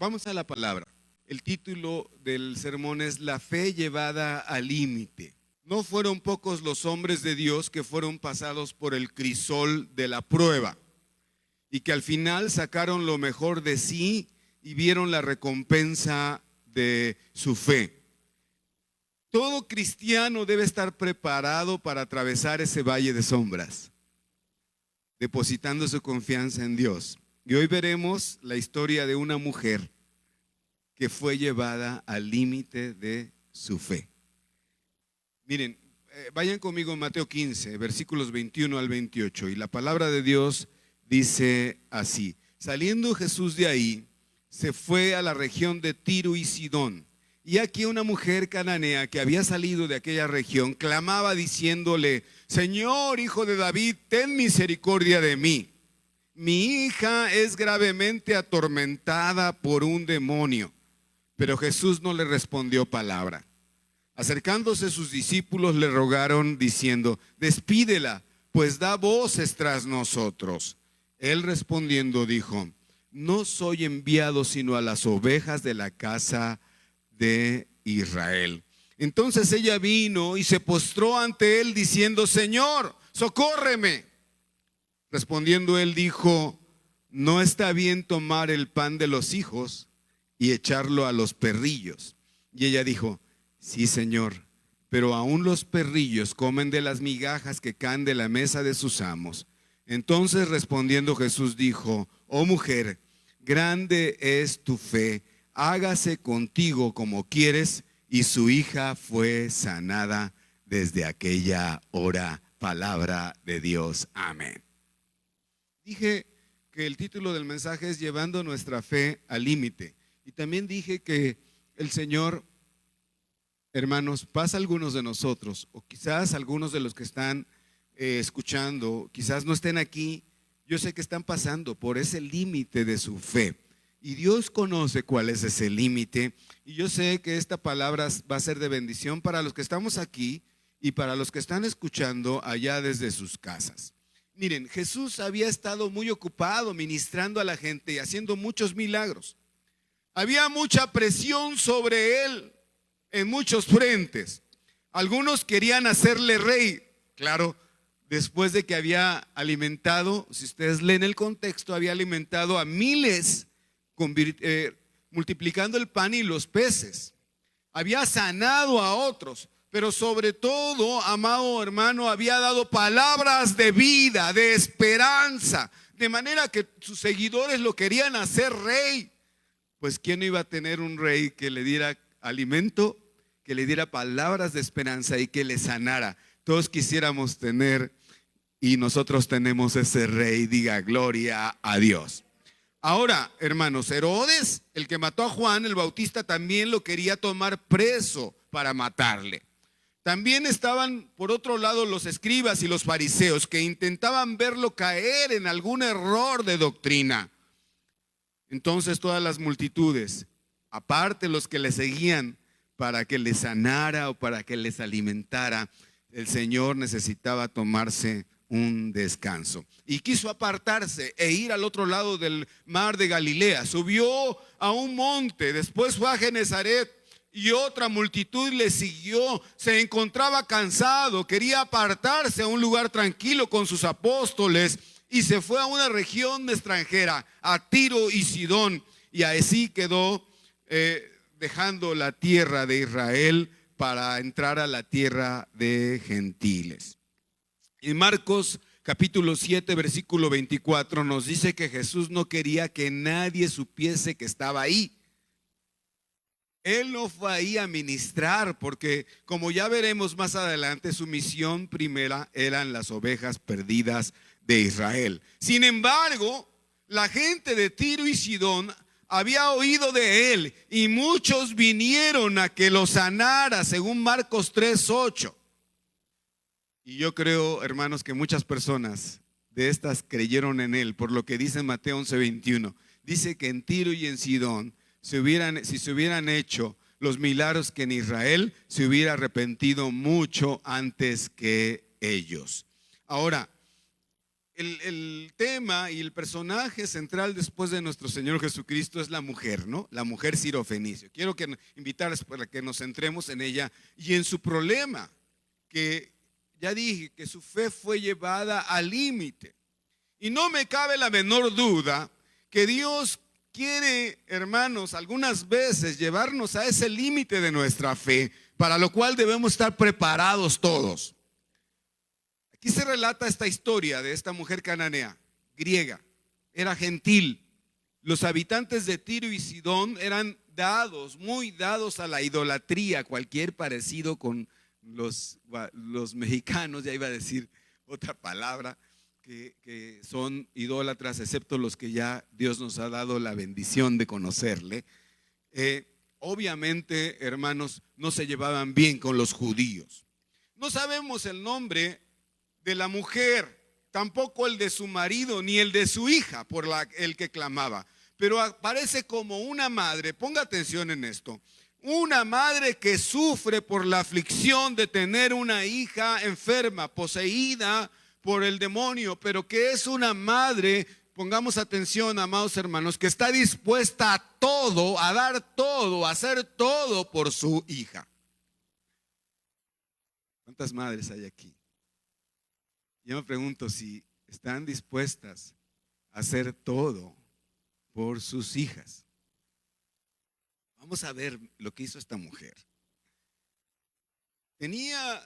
Vamos a la palabra. El título del sermón es La fe llevada al límite. No fueron pocos los hombres de Dios que fueron pasados por el crisol de la prueba y que al final sacaron lo mejor de sí y vieron la recompensa de su fe. Todo cristiano debe estar preparado para atravesar ese valle de sombras, depositando su confianza en Dios. Y hoy veremos la historia de una mujer que fue llevada al límite de su fe. Miren, vayan conmigo en Mateo 15, versículos 21 al 28, y la palabra de Dios dice así: saliendo Jesús de ahí, se fue a la región de Tiro y Sidón. Y aquí una mujer cananea que había salido de aquella región clamaba diciéndole: Señor, hijo de David, ten misericordia de mí. Mi hija es gravemente atormentada por un demonio. Pero Jesús no le respondió palabra. Acercándose sus discípulos le rogaron diciendo: despídela, pues da voces tras nosotros. Él respondiendo dijo: no soy enviado sino a las ovejas de la casa de Israel. Entonces ella vino y se postró ante él diciendo: Señor, socórreme. Respondiendo él dijo: no está bien tomar el pan de los hijos y echarlo a los perrillos. Y ella dijo: sí, Señor, pero aún los perrillos comen de las migajas que caen de la mesa de sus amos. Entonces respondiendo Jesús dijo: oh mujer, grande es tu fe, hágase contigo como quieres. Y su hija fue sanada desde aquella hora. Palabra de Dios. Amén. Dije que el título del mensaje es Llevando nuestra fe al límite. Y también dije que el Señor, hermanos, pasa a algunos de nosotros, o quizás algunos de los que están escuchando, quizás no estén aquí. Yo sé que están pasando por ese límite de su fe. Y Dios conoce cuál es ese límite. Y yo sé que esta palabra va a ser de bendición para los que estamos aquí y para los que están escuchando allá desde sus casas. Miren, Jesús había estado muy ocupado ministrando a la gente y haciendo muchos milagros. Había mucha presión sobre él en muchos frentes. Algunos querían hacerle rey, claro, después de que había alimentado, si ustedes leen el contexto, había alimentado a miles, multiplicando el pan y los peces. Había sanado a otros, pero sobre todo, amado hermano, había dado palabras de vida, de esperanza, de manera que sus seguidores lo querían hacer rey. Pues ¿quién no iba a tener un rey que le diera alimento, que le diera palabras de esperanza y que le sanara? Todos quisiéramos tener, y nosotros tenemos ese rey. Diga gloria a Dios. Ahora, hermanos, Herodes, el que mató a Juan el Bautista, también lo quería tomar preso para matarle. También estaban por otro lado los escribas y los fariseos que intentaban verlo caer en algún error de doctrina. Entonces todas las multitudes, aparte los que le seguían para que les sanara o para que les alimentara, el Señor necesitaba tomarse un descanso. Y quiso apartarse e ir al otro lado del mar de Galilea. Subió a un monte, después fue a Genezaret y otra multitud le siguió. Se encontraba cansado, quería apartarse a un lugar tranquilo con sus apóstoles. Y se fue a una región extranjera, a Tiro y Sidón, y así quedó dejando la tierra de Israel para entrar a la tierra de gentiles. En Marcos capítulo 7, versículo 24 nos dice que Jesús no quería que nadie supiese que estaba ahí. Él no fue ahí a ministrar porque, como ya veremos más adelante, su misión primera eran las ovejas perdidas de Israel. Sin embargo, la gente de Tiro y Sidón había oído de él y muchos vinieron a que lo sanara, según Marcos 3:8. Y yo creo, hermanos, que muchas personas de estas creyeron en él, por lo que dice Mateo 11:21. Dice que en Tiro y en Sidón, si se hubieran hecho los milagros que en Israel, se hubiera arrepentido mucho antes que ellos. Ahora, el tema y el personaje central después de nuestro Señor Jesucristo es la mujer, ¿no? La mujer sirofenicio. Quiero invitarles para que nos centremos en ella y en su problema, que ya dije que su fe fue llevada al límite. Y no me cabe la menor duda que Dios quiere, hermanos, algunas veces llevarnos a ese límite de nuestra fe, para lo cual debemos estar preparados todos. Aquí se relata esta historia de esta mujer cananea, griega, era gentil. Los habitantes de Tiro y Sidón eran dados, muy dados a la idolatría, cualquier parecido con los mexicanos, ya iba a decir otra palabra, que son idólatras, excepto los que ya Dios nos ha dado la bendición de conocerle. Obviamente, hermanos, no se llevaban bien con los judíos. No sabemos el nombre de la mujer, tampoco el de su marido, ni el de su hija, por el que clamaba. Pero aparece como una madre, ponga atención en esto, una madre que sufre por la aflicción de tener una hija enferma, poseída por el demonio, pero que es una madre, pongamos atención, amados hermanos, que está dispuesta a todo, a dar todo, a hacer todo por su hija. ¿Cuántas madres hay aquí? Yo me pregunto si están dispuestas a hacer todo por sus hijas. Vamos a ver lo que hizo esta mujer. Tenía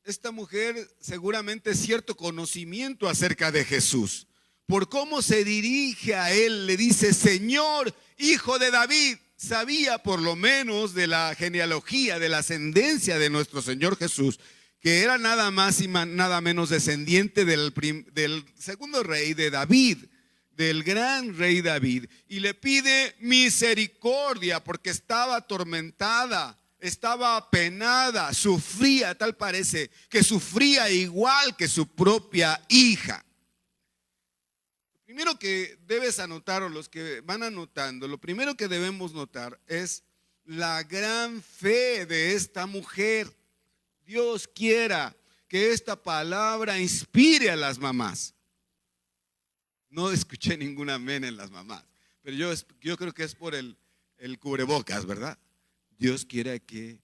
esta mujer seguramente cierto conocimiento acerca de Jesús. Por cómo se dirige a él, le dice: Señor, hijo de David. Sabía por lo menos de la genealogía, de la ascendencia de nuestro Señor Jesús, que era nada más y nada menos descendiente del segundo rey de David, del gran rey David, y le pide misericordia porque estaba atormentada, estaba apenada, sufría, tal parece, que sufría igual que su propia hija. Lo primero que debes anotar, o los que van anotando, lo primero que debemos notar es la gran fe de esta mujer. Dios quiera que esta palabra inspire a las mamás. No escuché ningún amén en las mamás, pero yo creo que es por el cubrebocas, ¿verdad? Dios quiera que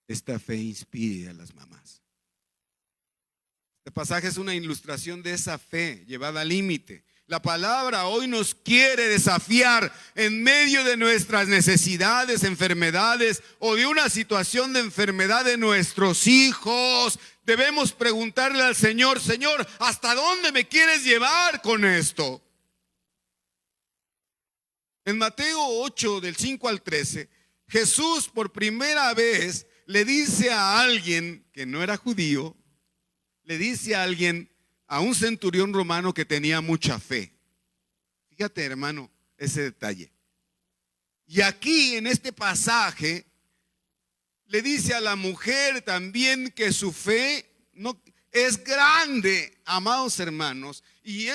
esta fe inspire a las mamás. Este pasaje es una ilustración de esa fe llevada al límite. La palabra hoy nos quiere desafiar en medio de nuestras necesidades, enfermedades o de una situación de enfermedad de nuestros hijos. Debemos preguntarle al Señor: Señor, ¿hasta dónde me quieres llevar con esto? En Mateo 8, del 5 al 13, Jesús por primera vez le dice a alguien que no era judío, le dice a alguien, a un centurión romano que tenía mucha fe. Fíjate, hermano, ese detalle. Y aquí en este pasaje le dice a la mujer también que su fe no es grande, amados hermanos. Y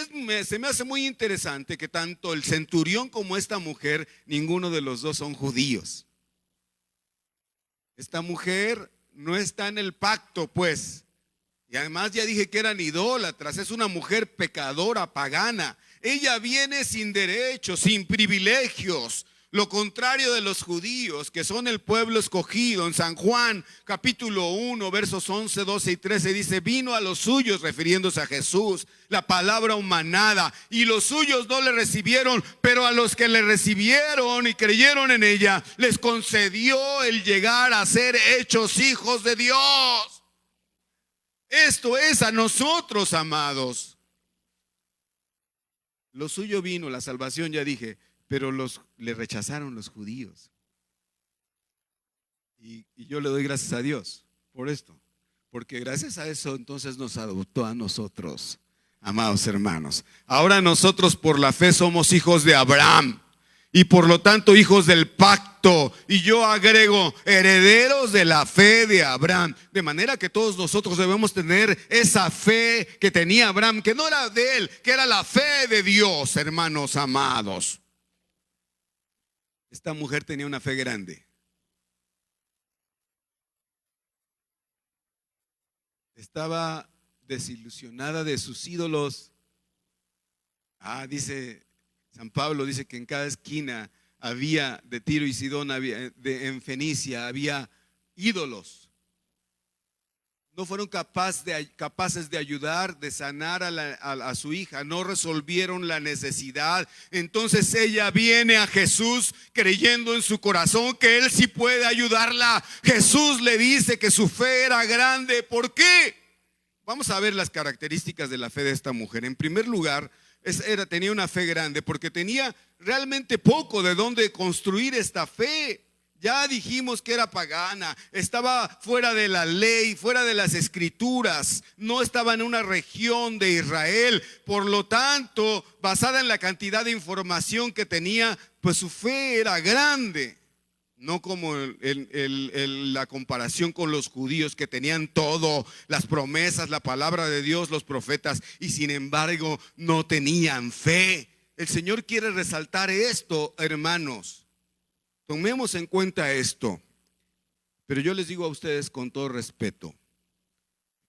se me hace muy interesante que tanto el centurión como esta mujer, ninguno de los dos son judíos. Esta mujer no está en el pacto, pues. Y además ya dije que eran idólatras, es una mujer pecadora, pagana. Ella viene sin derechos, sin privilegios, lo contrario de los judíos, que son el pueblo escogido. En San Juan capítulo 1, versos 11, 12 y 13 dice: vino a los suyos, refiriéndose a Jesús, la palabra humanada, y los suyos no le recibieron, pero a los que le recibieron y creyeron en ella, les concedió el llegar a ser hechos hijos de Dios. Esto es a nosotros, amados. Lo suyo vino, la salvación, ya dije, pero le rechazaron los judíos. Y yo le doy gracias a Dios por esto, porque gracias a eso entonces nos adoptó a nosotros, amados hermanos. Ahora nosotros por la fe somos hijos de Abraham y por lo tanto hijos del pacto, y yo agrego herederos de la fe de Abraham. De manera que todos nosotros debemos tener esa fe que tenía Abraham, que no era de él, que era la fe de Dios, hermanos amados. Esta mujer tenía una fe grande. Estaba desilusionada de sus ídolos. Dice San Pablo, dice que en cada esquina había de Tiro y Sidón, en Fenicia había ídolos. No fueron capaces de ayudar, de sanar a su hija, no resolvieron la necesidad. Entonces ella viene a Jesús creyendo en su corazón que Él sí puede ayudarla. Jesús le dice que su fe era grande. ¿Por qué? Vamos a ver las características de la fe de esta mujer. En primer lugar, tenía una fe grande porque tenía realmente poco de dónde construir esta fe. Ya dijimos que era pagana, estaba fuera de la ley, fuera de las escrituras, no estaba en una región de Israel. Por lo tanto, basada en la cantidad de información que tenía, pues su fe era grande. No como la comparación con los judíos que tenían todo, las promesas, la palabra de Dios, los profetas, y sin embargo no tenían fe. El Señor quiere resaltar esto, hermanos. Tomemos en cuenta esto. Pero yo les digo a ustedes con todo respeto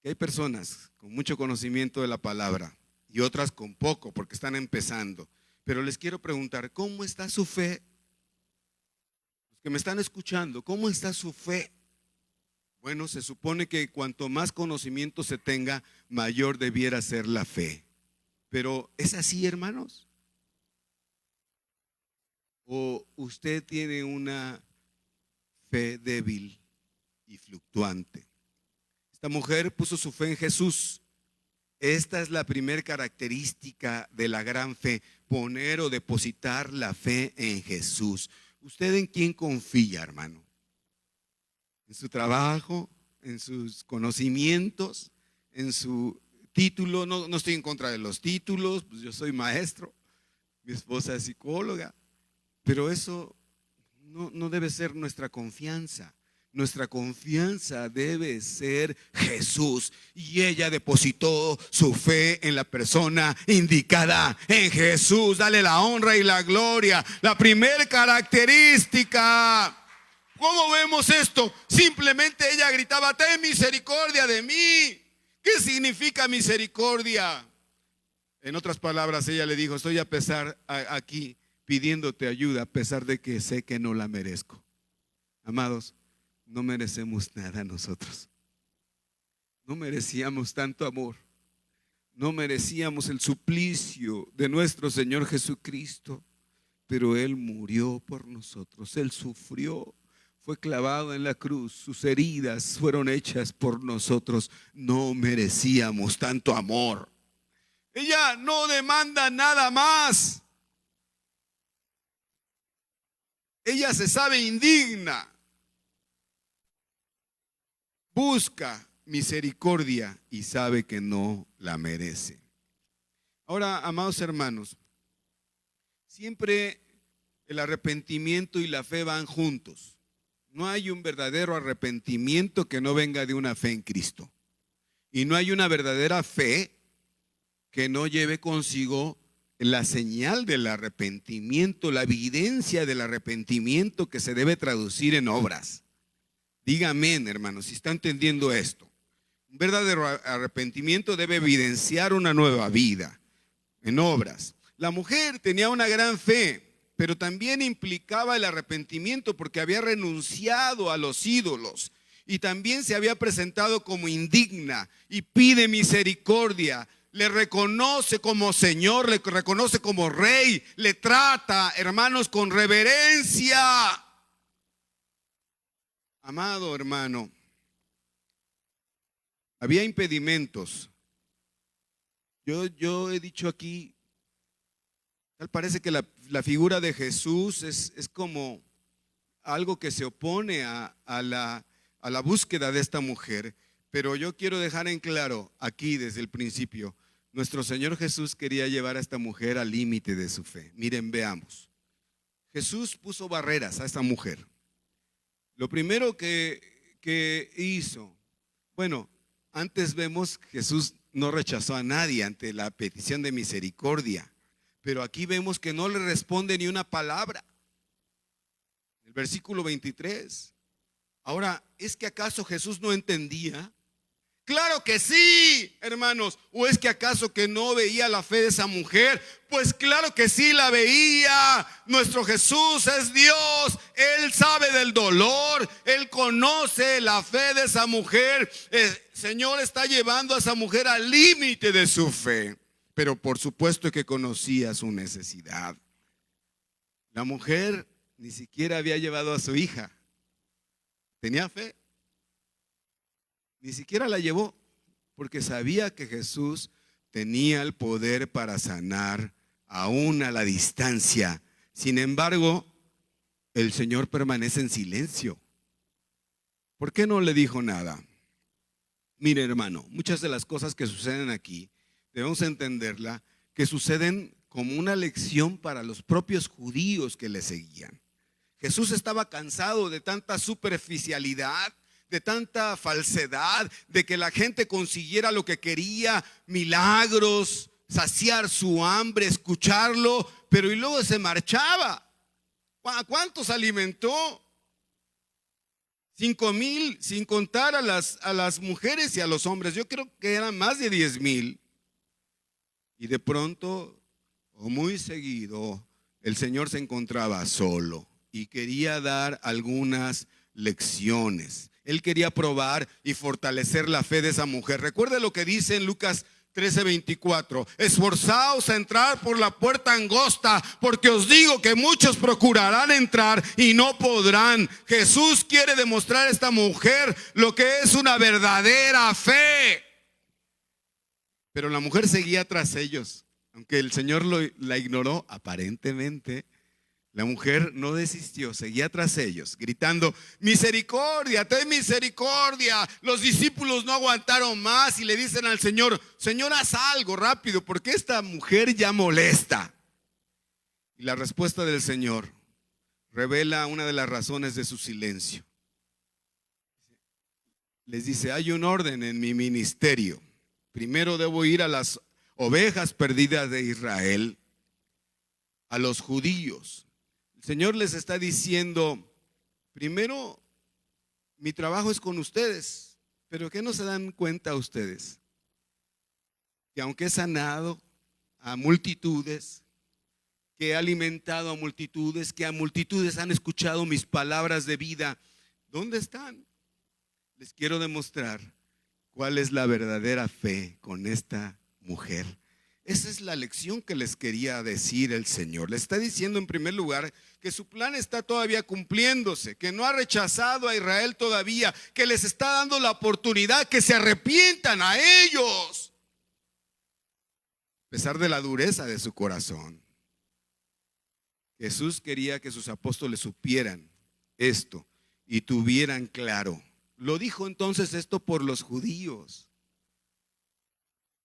que hay personas con mucho conocimiento de la palabra y otras con poco porque están empezando. Pero les quiero preguntar, ¿cómo está su fe? Los que me están escuchando, ¿cómo está su fe? Bueno, se supone que cuanto más conocimiento se tenga, mayor debiera ser la fe. Pero ¿es así, hermanos? ¿O usted tiene una fe débil y fluctuante? Esta mujer puso su fe en Jesús. Esta es la primera característica de la gran fe: poner o depositar la fe en Jesús. ¿Usted en quién confía, hermano? ¿En su trabajo? ¿En sus conocimientos? ¿En su título? No estoy en contra de los títulos, pues yo soy maestro, mi esposa es psicóloga. Pero eso no debe ser nuestra confianza. Nuestra confianza debe ser Jesús. Y ella depositó su fe en la persona indicada, en Jesús. Dale la honra y la gloria. La primera característica. ¿Cómo vemos esto? Simplemente ella gritaba: ten misericordia de mí. ¿Qué significa misericordia? En otras palabras, ella le dijo: estoy aquí pidiéndote ayuda a pesar de que sé que no la merezco. Amados, no merecemos nada nosotros. No merecíamos tanto amor. No merecíamos el suplicio de nuestro Señor Jesucristo. Pero Él murió por nosotros. Él sufrió, fue clavado en la cruz. Sus heridas fueron hechas por nosotros. No merecíamos tanto amor. Ella no demanda nada más. Ella se sabe indigna, busca misericordia y sabe que no la merece. Ahora, amados hermanos, siempre el arrepentimiento y la fe van juntos. No hay un verdadero arrepentimiento que no venga de una fe en Cristo. Y no hay una verdadera fe que no lleve consigo la señal del arrepentimiento, la evidencia del arrepentimiento que se debe traducir en obras. Dígame, hermanos, si está entendiendo esto. Un verdadero arrepentimiento debe evidenciar una nueva vida en obras. La mujer tenía una gran fe, pero también implicaba el arrepentimiento porque había renunciado a los ídolos y también se había presentado como indigna y pide misericordia. Le reconoce como Señor, le reconoce como Rey, le trata, hermanos, con reverencia. Amado hermano, había impedimentos. Yo he dicho aquí, tal parece que la figura de Jesús es como algo que se opone a la búsqueda de esta mujer. Pero yo quiero dejar en claro aquí desde el principio, nuestro Señor Jesús quería llevar a esta mujer al límite de su fe. Miren, veamos. Jesús puso barreras a esta mujer. Lo primero que hizo, bueno, antes vemos que Jesús no rechazó a nadie ante la petición de misericordia, pero aquí vemos que no le responde ni una palabra. El versículo 23. Ahora, ¿es que acaso Jesús no entendía Claro que sí, hermanos. ¿O es que acaso que no veía la fe de esa mujer? Pues claro que sí la veía. Nuestro Jesús es Dios. Él sabe del dolor. Él conoce la fe de esa mujer. El Señor está llevando a esa mujer al límite de su fe. Pero por supuesto que conocía su necesidad. La mujer ni siquiera había llevado a su hija. ¿Tenía fe? Ni siquiera la llevó, porque sabía que Jesús tenía el poder para sanar aún a la distancia. Sin embargo, el Señor permanece en silencio. ¿Por qué no le dijo nada? Mire, hermano, muchas de las cosas que suceden aquí, debemos entenderla, que suceden como una lección para los propios judíos que le seguían. Jesús estaba cansado de tanta superficialidad, de tanta falsedad, de que la gente consiguiera lo que quería, milagros, saciar su hambre, escucharlo, pero y luego se marchaba. ¿A cuántos alimentó? 5,000, sin contar a las mujeres y a los hombres. Yo creo que eran más de 10,000. Y de pronto, o muy seguido, el Señor se encontraba solo y quería dar algunas lecciones. Él quería probar y fortalecer la fe de esa mujer. Recuerde lo que dice en Lucas 13:24. Esforzaos a entrar por la puerta angosta, porque os digo que muchos procurarán entrar y no podrán. Jesús quiere demostrar a esta mujer lo que es una verdadera fe. Pero la mujer seguía tras ellos. Aunque el Señor la ignoró aparentemente, la mujer no desistió, seguía tras ellos, gritando: misericordia, ten misericordia. Los discípulos no aguantaron más y le dicen al Señor: Señor, haz algo rápido, porque esta mujer ya molesta. Y la respuesta del Señor revela una de las razones de su silencio. Les dice: hay un orden en mi ministerio. Primero debo ir a las ovejas perdidas de Israel, a los judíos. El Señor les está diciendo: primero, mi trabajo es con ustedes. Pero ¿qué no se dan cuenta ustedes? Que aunque he sanado a multitudes, que he alimentado a multitudes, que a multitudes han escuchado mis palabras de vida, ¿dónde están? Les quiero demostrar cuál es la verdadera fe con esta mujer. Esa es la lección que les quería decir el Señor. Les está diciendo en primer lugar que su plan está todavía cumpliéndose, que no ha rechazado a Israel todavía, que les está dando la oportunidad que se arrepientan a ellos, a pesar de la dureza de su corazón. Jesús quería que sus apóstoles supieran esto y tuvieran claro. Lo dijo entonces esto por los judíos.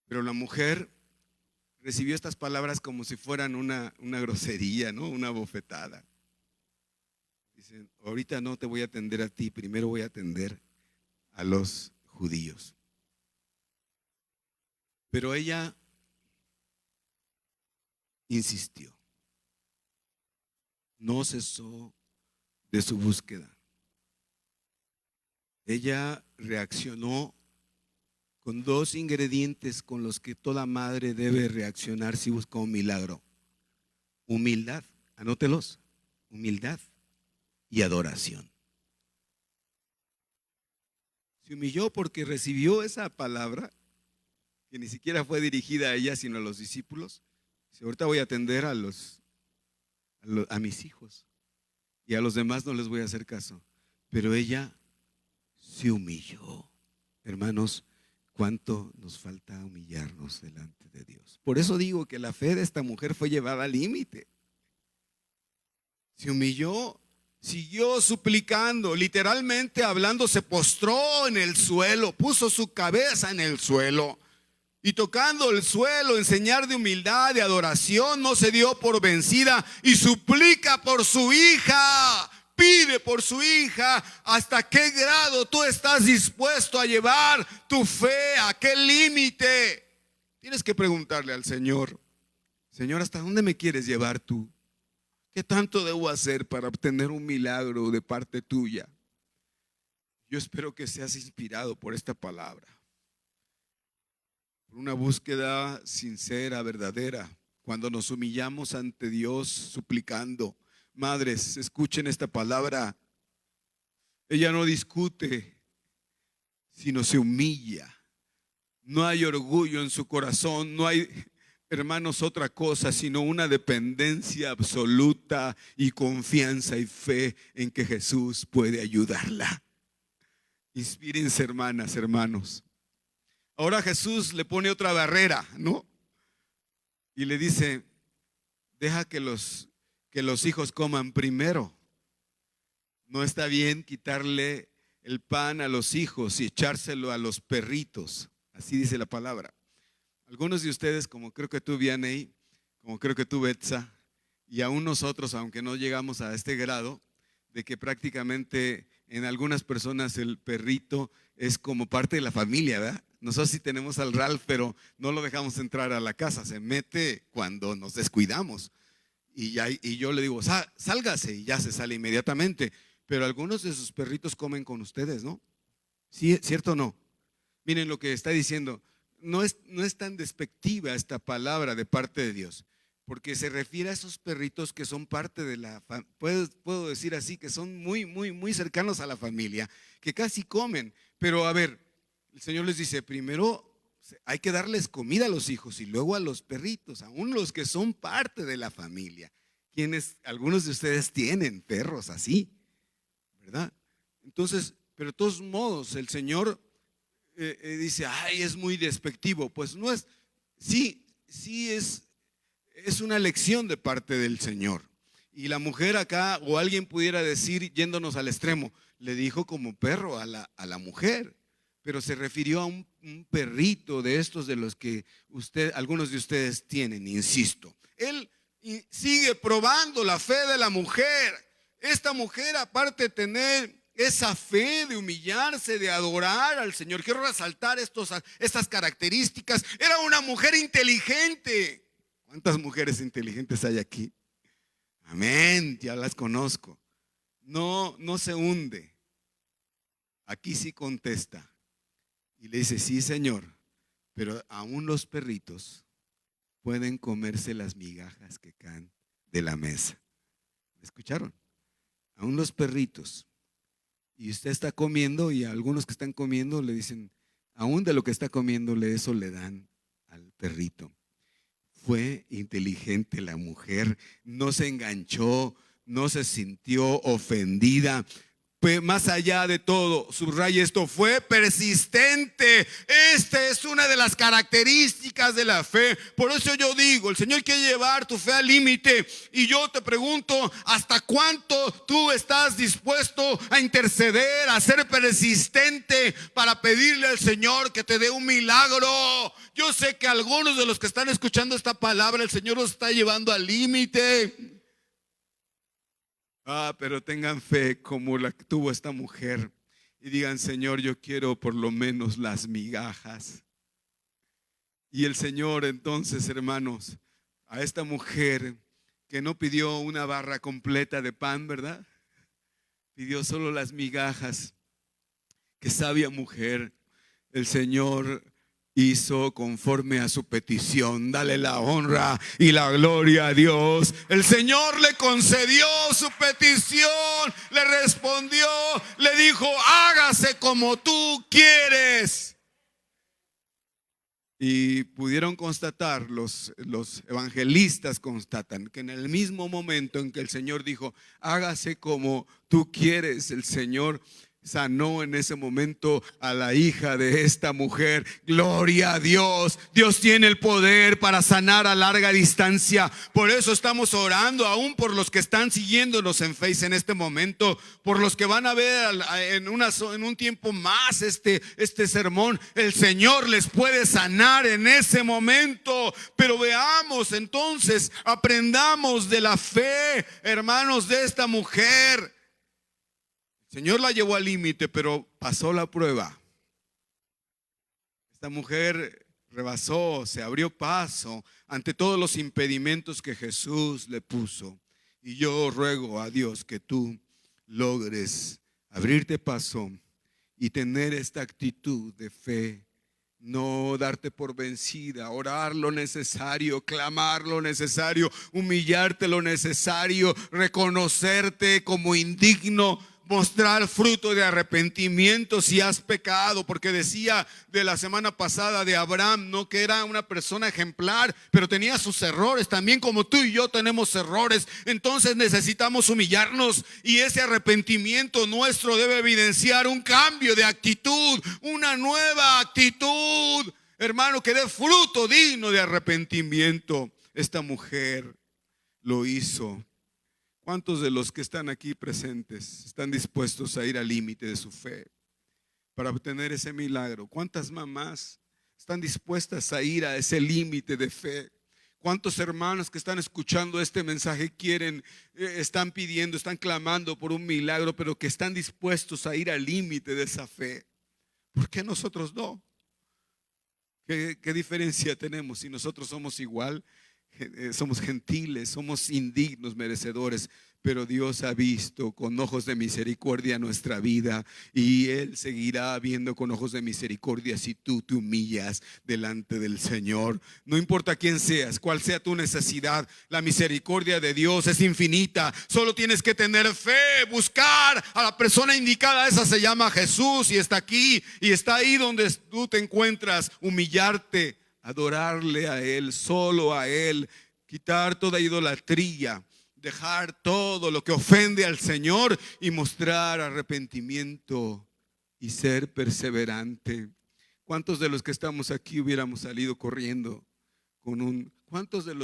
Pero la mujer recibió estas palabras como si fueran una grosería, ¿no? Una bofetada. Dicen: ahorita no te voy a atender a ti, primero voy a atender a los judíos. Pero ella insistió. No cesó de su búsqueda. Ella reaccionó con dos ingredientes con los que toda madre debe reaccionar si busca un milagro: humildad, anótelos, humildad y adoración. Se humilló porque recibió esa palabra que ni siquiera fue dirigida a ella sino a los discípulos. Dice: ahorita voy a atender a mis hijos y a los demás no les voy a hacer caso. Pero ella se humilló. Hermanos, cuánto nos falta humillarnos delante de Dios. Por eso digo que la fe de esta mujer fue llevada al límite. Se humilló, siguió suplicando, literalmente hablando, se postró en el suelo, puso su cabeza en el suelo y tocando el suelo en señal de humildad, de adoración, no se dio por vencida y suplica por su hija. Pide por su hija. ¿Hasta qué grado tú estás dispuesto a llevar tu fe? ¿A qué límite? Tienes que preguntarle al Señor: Señor, ¿hasta dónde me quieres llevar tú? ¿Qué tanto debo hacer para obtener un milagro de parte tuya? Yo espero que seas inspirado por esta palabra. por una búsqueda sincera, verdadera, cuando nos humillamos ante Dios suplicando. Madres, escuchen esta palabra. Ella no discute, sino se humilla. No hay orgullo en su corazón, no hay, hermanos, otra cosa, sino una dependencia absoluta y confianza y fe en que Jesús puede ayudarla. Inspírense, hermanas, hermanos. Ahora Jesús le pone otra barrera, ¿no? Y le dice, deja que los hijos coman primero. No está bien quitarle el pan a los hijos y echárselo a los perritos. Así dice la palabra. Algunos de ustedes, como creo que tú, Vianey, como creo que tú, Betsa, y aún nosotros, aunque no llegamos a este grado, de que prácticamente en algunas personas el perrito es como parte de la familia, ¿verdad? Nosotros sí tenemos al Ralph, pero no lo dejamos entrar a la casa, se mete cuando nos descuidamos. Y yo le digo, sálgase, y ya se sale inmediatamente. Pero algunos de sus perritos comen con ustedes, ¿no? ¿Sí, cierto o no? Miren lo que está diciendo. No es tan despectiva esta palabra de parte de Dios, porque se refiere a esos perritos que son parte de la familia, puedo decir así, que son muy, muy, muy cercanos a la familia, que casi comen. Pero a ver, el Señor les dice, primero hay que darles comida a los hijos y luego a los perritos, aún los que son parte de la familia. Algunos de ustedes tienen perros así, ¿verdad? Entonces, pero de todos modos, el Señor dice, ay, es muy despectivo. Pues no es, sí es una lección de parte del Señor. Y la mujer acá, o alguien pudiera decir, yéndonos al extremo, le dijo como perro a la mujer, pero se refirió a un perrito de estos de los que algunos de ustedes tienen, insisto. Él sigue probando la fe de la mujer. Esta mujer, aparte de tener esa fe de humillarse, de adorar al Señor, quiero resaltar estas características. Era una mujer inteligente. ¿Cuántas mujeres inteligentes hay aquí? Amén, ya las conozco. No se hunde. Aquí sí contesta. Y le dice, sí, Señor, pero aún los perritos pueden comerse las migajas que caen de la mesa. ¿Me escucharon? Aún los perritos. Y usted está comiendo, y a algunos que están comiendo le dicen, aún de lo que está comiéndole, eso le dan al perrito. Fue inteligente la mujer, no se enganchó, no se sintió ofendida. Más allá de todo, subraya esto, fue persistente. Esta es una de las características de la fe. Por eso yo digo, el Señor quiere llevar tu fe al límite. Y yo te pregunto, ¿hasta cuánto tú estás dispuesto a interceder, a ser persistente para pedirle al Señor que te dé un milagro? Yo sé que algunos de los que están escuchando esta palabra, el Señor los está llevando al límite. Pero tengan fe como la que tuvo esta mujer y digan, Señor, yo quiero por lo menos las migajas. Y el Señor entonces, hermanos, a esta mujer que no pidió una barra completa de pan, ¿verdad? Pidió solo las migajas. Qué sabia mujer. El Señor hizo conforme a su petición. Dale la honra y la gloria a Dios. El Señor le concedió su petición, le respondió, le dijo, hágase como tú quieres. Y pudieron constatar, los evangelistas constatan que en el mismo momento en que el Señor dijo, hágase como tú quieres, el Señor sanó en ese momento a la hija de esta mujer. Gloria a Dios. Dios tiene el poder para sanar a larga distancia. Por eso estamos orando aún por los que están siguiéndonos en Face en este momento, por los que van a ver en un tiempo más este sermón. El Señor les puede sanar en ese momento. Pero veamos entonces, aprendamos de la fe, hermanos, de esta mujer. El Señor la llevó al límite, pero pasó la prueba. Esta mujer rebasó, se abrió paso ante todos los impedimentos que Jesús le puso. Y yo ruego a Dios que tú logres abrirte paso y tener esta actitud de fe No darte por vencida, orar lo necesario, clamar lo necesario, humillarte lo necesario, reconocerte como indigno, mostrar fruto de arrepentimiento si has pecado, porque decía de la semana pasada de Abraham, no que era una persona ejemplar, pero tenía sus errores, también como tú y yo tenemos errores. Entonces necesitamos humillarnos, y ese arrepentimiento nuestro debe evidenciar un cambio de actitud, una nueva actitud, hermano, que dé fruto digno de arrepentimiento. Esta mujer lo hizo. ¿Cuántos de los que están aquí presentes están dispuestos a ir al límite de su fe para obtener ese milagro? ¿Cuántas mamás están dispuestas a ir a ese límite de fe? ¿Cuántos hermanos que están escuchando este mensaje están pidiendo, están clamando por un milagro, pero que están dispuestos a ir al límite de esa fe? ¿Por qué nosotros no? ¿Qué diferencia tenemos si nosotros somos igual? Somos gentiles, somos indignos, merecedores, pero Dios ha visto con ojos de misericordia nuestra vida, y Él seguirá viendo con ojos de misericordia si tú te humillas delante del Señor. No importa quién seas, cuál sea tu necesidad, la misericordia de Dios es infinita. Solo tienes que tener fe, buscar a la persona indicada. Esa se llama Jesús, y está aquí, y está ahí donde tú te encuentras. Humillarte, adorarle a Él, solo a Él, quitar toda idolatría, dejar todo lo que ofende al Señor y mostrar arrepentimiento y ser perseverante. ¿Cuántos de los que estamos aquí hubiéramos salido corriendo cuántos de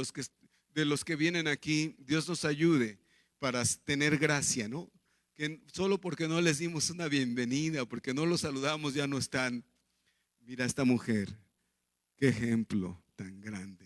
los que vienen aquí, Dios nos ayude para tener gracia, ¿no? Que solo porque no les dimos una bienvenida, porque no los saludamos, ya no están. Mira esta mujer. Qué ejemplo tan grande.